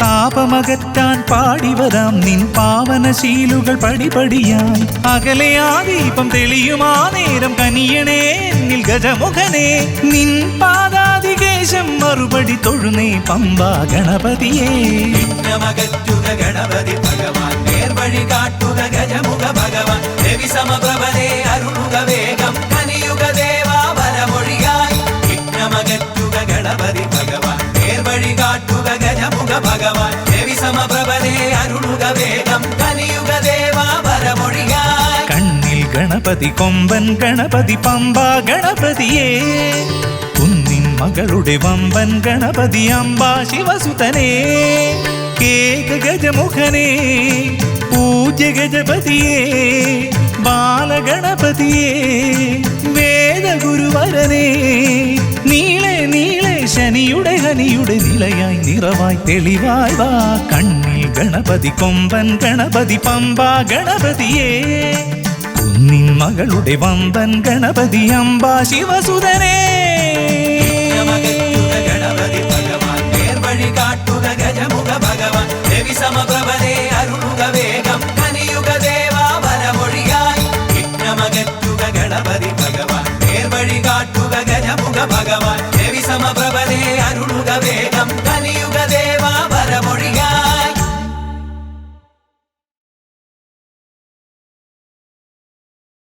താപമകറ്റാൻ പാടിവരാം നിൻ പാവനശീലുകൾ പടിപടിയായി അകലെ ആ ദീപം തെളിയുമാ നേരം കനിയണേ എന്നിൽ ഗജമുഖനേ നിൻ പാദാതികേശം മറുപടി തൊഴുന്നേ പമ്പ ഗണപതിയേ വിഘ്നമകറ്റുക ഗണപതി ഭഗവാൻ നേർവഴി കാട്ടുക ഗജമുഖ ഭഗവാൻ രവി സമപ്രഭനെ അരുളുക വേഗം കനിയുക ദേവാ വരമൊഴിയായി വിഘ്നമകറ്റുക ഗണപതി ഭഗവാൻ നേർവഴി കാട്ടുക ഗജമുഖ ഭഗവാൻ രവി സമപ്രഭനെ അരുളുക വേഗം കനിയുക ദേവാ വരമൊഴിയായി കണ്ണിൽ ഗണപതി കൊമ്പൻ ഗണപതി പമ്പ ഗണപതിയേ കുന്നിൻ മകളുടെ വമ്പൻ ഗണപതി അമ്പ ശിവസുതനേ ഏകഗജമുഖനേ പൂജ്യ ഗജപതിയേ ബാലഗണപതിയേ വേദഗുരുവരനേ നീളെ നീളെ ശനിയുടെ ഹനിയുടെ നിലയായി നിറവായി തെളിവായി വാ കണ്ണിൽ ഗണപതി കൊമ്പൻ ഗണപതി പമ്പ ഗണപതിയേ കുന്നിൻ മകളുടെ വമ്പൻ ഗണപതി അമ്പ ശിവസുതനേ ഗണപതി ഭഗവാൻ നേർവഴി കാട്ടുക ഗജമുഖ ഭഗവാൻ രവി സമപ്രഭനെ അരുളുക വേഗം കനിയുക ദേവാ വരമൊഴിയായി വിഘ്നമകറ്റുക ഗണപതി ഭഗവാൻ നേർവഴി കാട്ടുക ഗജമുഖ ഭഗവാൻ രവി സമപ്രഭനെ അരുളുക വേഗം കനിയുക ദേവാ വരമൊഴി